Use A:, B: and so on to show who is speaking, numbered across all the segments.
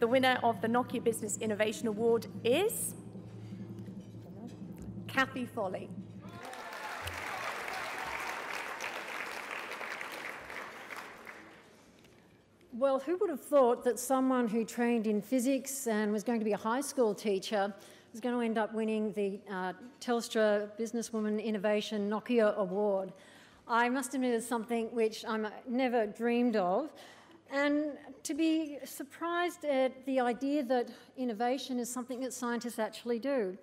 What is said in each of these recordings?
A: The winner of the Nokia Business Innovation Award is Cathy Foley.
B: Well, who would have thought that someone who trained in physics and was going to be a high school teacher was going to end up winning the Telstra Businesswoman Innovation Nokia Award? I must admit it's something which I never dreamed of, and to be surprised at the idea that innovation is something that scientists actually do.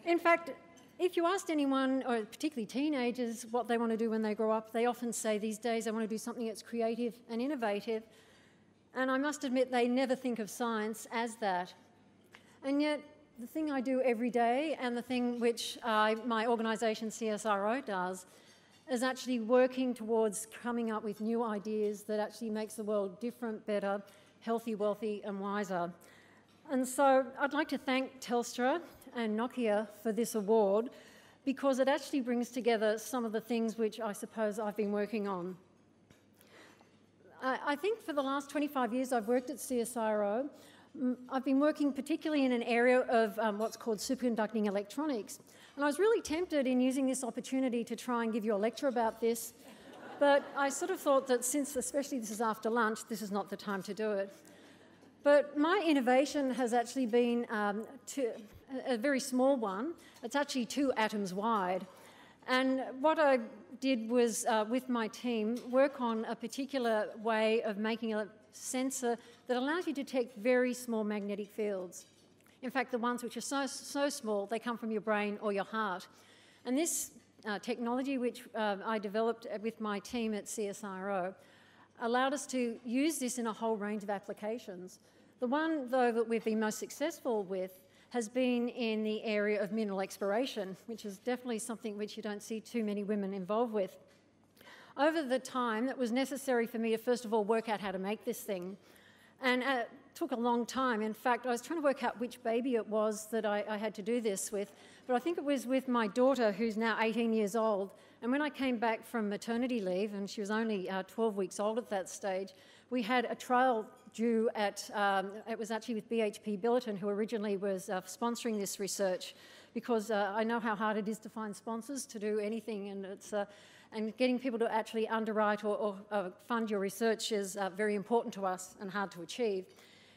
B: In fact, if you asked anyone, or particularly teenagers, what they want to do when they grow up, they often say these days they want to do something that's creative and innovative. And I must admit they never think of science as that. And yet the thing I do every day and the thing which my organisation CSIRO does is actually working towards coming up with new ideas that actually makes the world different, better, healthy, wealthy and wiser. And so I'd like to thank Telstra and Nokia for this award because it actually brings together some of the things which I suppose I've been working on. I think for the last 25 years I've worked at CSIRO. I've been working particularly in an area of what's called superconducting electronics. And I was really tempted in using this opportunity to try and give you a lecture about this, but I sort of thought that since, especially this is after lunch, this is not the time to do it. But my innovation has actually been a very small one. It's actually 2 atoms wide. And what I did was, with my team, work on a particular way of making a sensor that allows you to detect very small magnetic fields. In fact, the ones which are so small, they come from your brain or your heart. And this technology, which I developed with my team at CSIRO, allowed us to use this in a whole range of applications. The one, though, that we've been most successful with has been in the area of mineral exploration, which is definitely something which you don't see too many women involved with. Over the time, it was necessary for me to first of all work out how to make this thing. And it took a long time. In fact, I was trying to work out which baby it was that I had to do this with. But I think it was with my daughter, who's now 18 years old. And when I came back from maternity leave, and she was only 12 weeks old at that stage, we had a trial due at, it was actually with BHP Billiton, who originally was sponsoring this research, because I know how hard it is to find sponsors to do anything, and it's and getting people to actually underwrite or fund your research is very important to us and hard to achieve.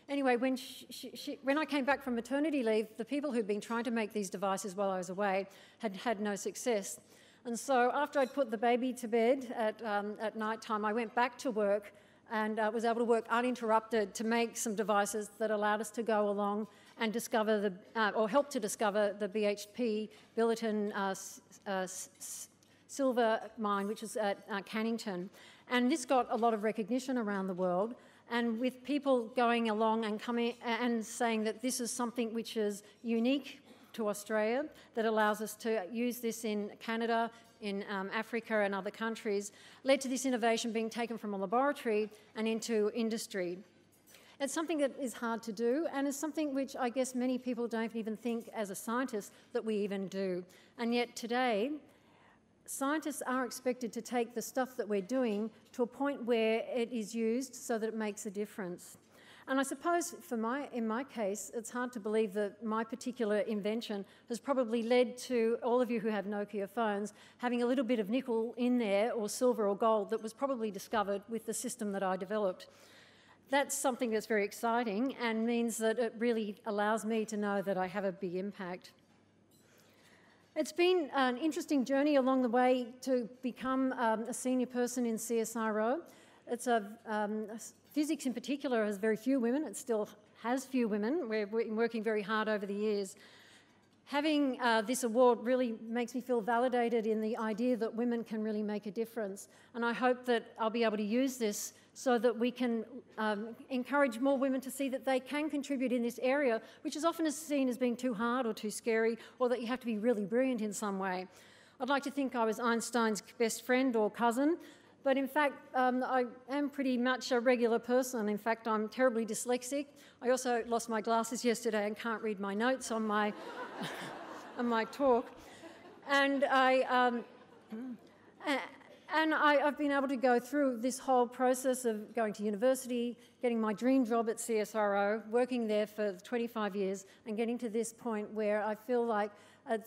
B: Anyway, when I came back from maternity leave, the people who'd been trying to make these devices while I was away had no success. And so after I'd put the baby to bed at night time, I went back to work and was able to work uninterrupted to make some devices that allowed us to go along and discover or help to discover the BHP Billiton silver mine, which is at Cannington. And this got a lot of recognition around the world. And with people going along and coming and saying that this is something which is unique to Australia, that allows us to use this in Canada, in Africa and other countries, led to this innovation being taken from a laboratory and into industry. It's something that is hard to do, and is something which I guess many people don't even think as a scientist that we even do. And yet today, scientists are expected to take the stuff that we're doing to a point where it is used so that it makes a difference. And I suppose in my case, it's hard to believe that my particular invention has probably led to all of you who have Nokia phones having a little bit of nickel in there, or silver or gold, that was probably discovered with the system that I developed. That's something that's very exciting and means that it really allows me to know that I have a big impact. It's been an interesting journey along the way to become a senior person in CSIRO. Physics in particular has very few women. It still has few women. We're working very hard over the years. Having this award really makes me feel validated in the idea that women can really make a difference. And I hope that I'll be able to use this so that we can encourage more women to see that they can contribute in this area, which is often seen as being too hard or too scary, or that you have to be really brilliant in some way. I'd like to think I was Einstein's best friend or cousin, but in fact, I am pretty much a regular person. In fact, I'm terribly dyslexic. I also lost my glasses yesterday and can't read my notes on my, on my talk. And And I've been able to go through this whole process of going to university, getting my dream job at CSIRO, working there for 25 years, and getting to this point where I feel like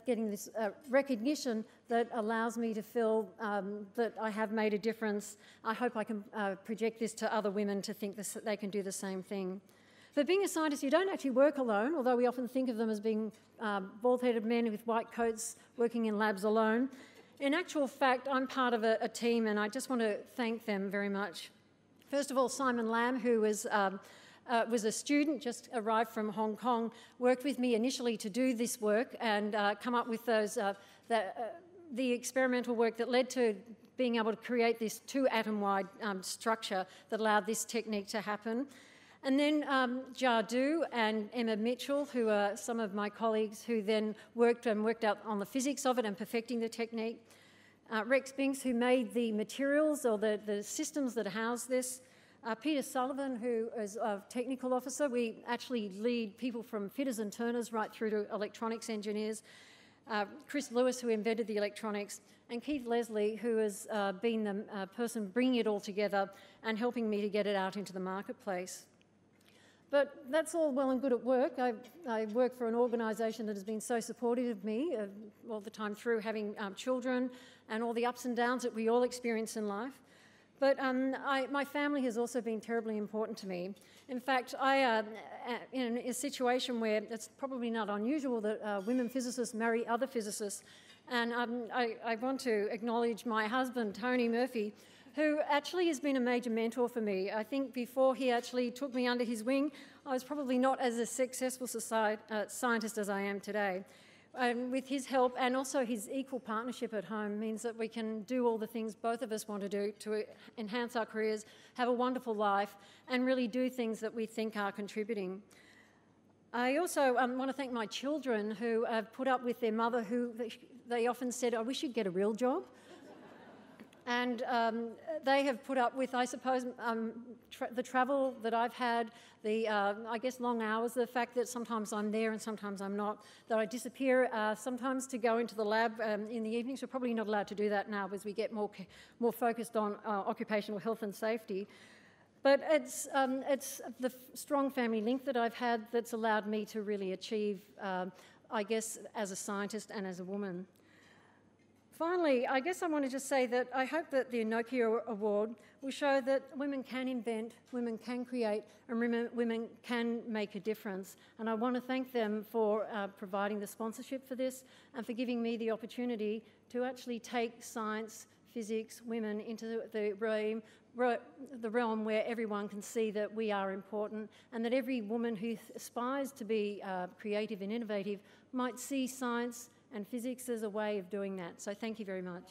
B: getting this recognition that allows me to feel that I have made a difference. I hope I can project this to other women to think that they can do the same thing. But being a scientist, you don't actually work alone, although we often think of them as being bald-headed men with white coats working in labs alone. In actual fact, I'm part of a team, and I just want to thank them very much. First of all, Simon Lam, who was a student, just arrived from Hong Kong, worked with me initially to do this work and come up with those, the experimental work that led to being able to create this 2-atom-wide structure that allowed this technique to happen. And then Jadu and Emma Mitchell, who are some of my colleagues who then worked out on the physics of it and perfecting the technique. Rex Binks, who made the materials or the systems that house this. Peter Sullivan, who is a technical officer. We actually lead people from fitters and turners right through to electronics engineers. Chris Lewis, who invented the electronics. And Keith Leslie, who has been the person bringing it all together and helping me to get it out into the marketplace. But that's all well and good at work. I work for an organisation that has been so supportive of me all the time through having children and all the ups and downs that we all experience in life. But my family has also been terribly important to me. In fact, in a situation where it's probably not unusual that women physicists marry other physicists, and I want to acknowledge my husband, Tony Murphy, who actually has been a major mentor for me. I think before he actually took me under his wing, I was probably not as a successful scientist as I am today. And with his help and also his equal partnership at home means that we can do all the things both of us want to do to enhance our careers, have a wonderful life, and really do things that we think are contributing. I also want to thank my children who have put up with their mother, who they often said, I wish you'd get a real job. And they have put up with, I suppose, the travel that I've had, I guess, long hours, the fact that sometimes I'm there and sometimes I'm not, that I disappear sometimes to go into the lab in the evenings. We're probably not allowed to do that now as we get more focused on occupational health and safety. But it's the strong family link that I've had that's allowed me to really achieve, I guess, as a scientist and as a woman. Finally, I guess I want to just say that I hope that the Nokia Award will show that women can invent, women can create, and women can make a difference. And I want to thank them for providing the sponsorship for this and for giving me the opportunity to actually take science, physics, women into the realm where everyone can see that we are important and that every woman who aspires to be creative and innovative might see science and physics as a way of doing that. So thank you very much.